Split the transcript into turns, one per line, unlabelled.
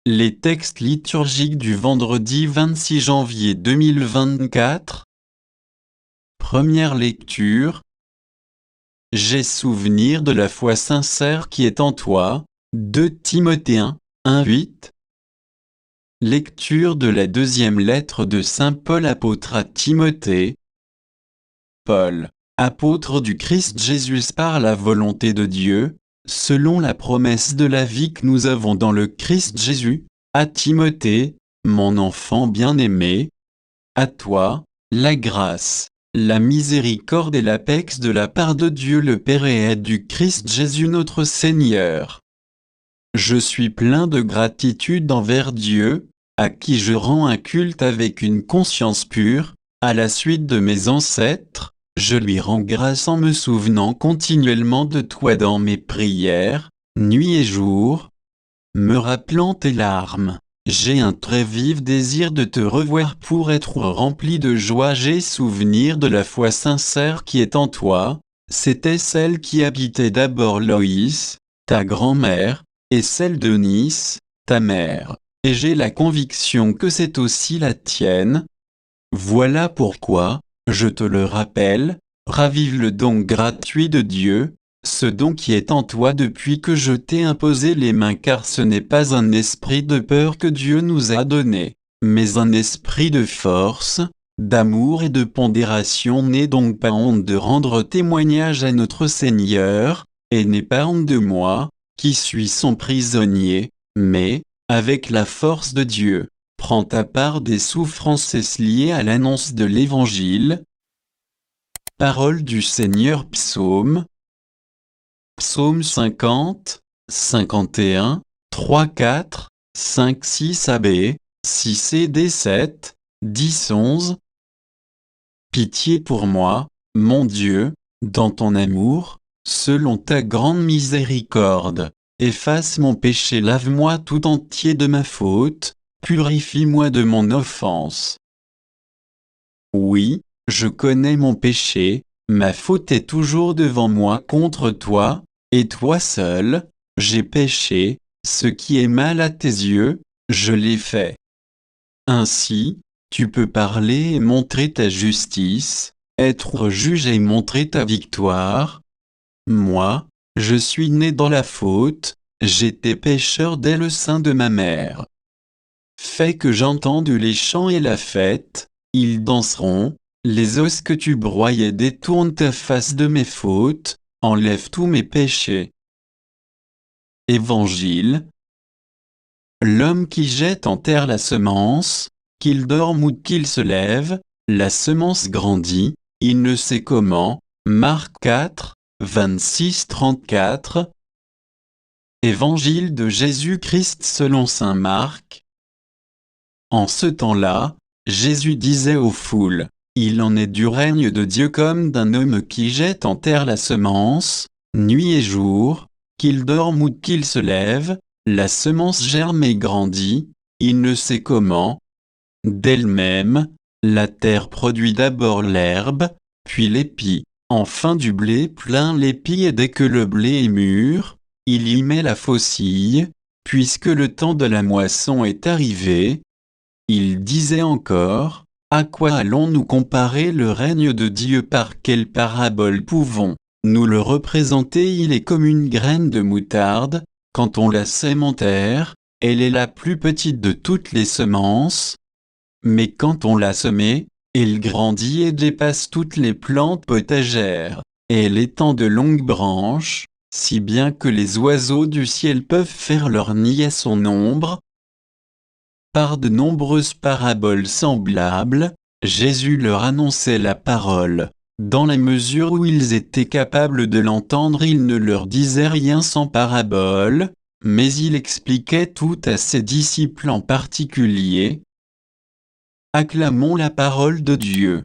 Les textes liturgiques du vendredi 26 janvier 2024. Première lecture. J'ai souvenir de la foi sincère qui est en toi. 2 Timothée 1:8. Lecture de la deuxième lettre de Saint Paul apôtre à Timothée. Paul, apôtre du Christ Jésus par la volonté de Dieu, selon la promesse de la vie que nous avons dans le Christ Jésus, à Timothée, mon enfant bien-aimé. À toi, la grâce, la miséricorde et la paix de la part de Dieu le Père et du Christ Jésus notre Seigneur. Je suis plein de gratitude envers Dieu, à qui je rends un culte avec une conscience pure, à la suite de mes ancêtres. Je lui rends grâce en me souvenant continuellement de toi dans mes prières, nuit et jour. Me rappelant tes larmes, j'ai un très vif désir de te revoir pour être rempli de joie. J'ai souvenir de la foi sincère qui est en toi. C'était celle qui habitait d'abord Loïs, ta grand-mère, et celle d'Eunice, ta mère, et j'ai la conviction que c'est aussi la tienne. Voilà pourquoi, je te le rappelle, ravive le don gratuit de Dieu, ce don qui est en toi depuis que je t'ai imposé les mains, car ce n'est pas un esprit de peur que Dieu nous a donné, mais un esprit de force, d'amour et de pondération. N'aie donc pas honte de rendre témoignage à notre Seigneur, et n'aie pas honte de moi, qui suis son prisonnier, mais, avec la force de Dieu, prends ta part des souffrances liées à l'annonce de l'Évangile. Parole du Seigneur. Psaume 50, 51, 3, 4, 5, 6 AB, 6 CD 7, 10, 11. Pitié pour moi, mon Dieu, dans ton amour, selon ta grande miséricorde, efface mon péché, lave-moi tout entier de ma faute, purifie-moi de mon offense. Oui, je connais mon péché, ma faute est toujours devant moi contre toi, et toi seul, j'ai péché, ce qui est mal à tes yeux, je l'ai fait. Ainsi, tu peux parler et montrer ta justice, être juge et montrer ta victoire. Moi, je suis né dans la faute, j'étais pécheur dès le sein de ma mère. Fais que j'entende les chants et la fête, ils danseront, les os que tu broyes et détourne ta face de mes fautes, enlève tous mes péchés. Évangile. L'homme qui jette en terre la semence, qu'il dorme ou qu'il se lève, la semence grandit, il ne sait comment. Marc 4, 26-34. Évangile de Jésus-Christ selon saint Marc. En ce temps-là, Jésus disait aux foules, « Il en est du règne de Dieu comme d'un homme qui jette en terre la semence, nuit et jour, qu'il dorme ou qu'il se lève, la semence germe et grandit, il ne sait comment. D'elle-même, la terre produit d'abord l'herbe, puis l'épi, enfin du blé plein l'épi, et dès que le blé est mûr, il y met la faucille, puisque le temps de la moisson est arrivé. » Il disait encore, « À quoi allons-nous comparer le règne de Dieu? Par quelle parabole pouvons-nous le représenter? Il est comme une graine de moutarde, quand on la sème en terre, elle est la plus petite de toutes les semences. Mais quand on l'a semée, elle grandit et dépasse toutes les plantes potagères, et elle étend de longues branches, si bien que les oiseaux du ciel peuvent faire leur nid à son ombre. » Par de nombreuses paraboles semblables, Jésus leur annonçait la parole. Dans la mesure où ils étaient capables de l'entendre, il ne leur disait rien sans parabole, mais il expliquait tout à ses disciples en particulier. Acclamons la parole de Dieu.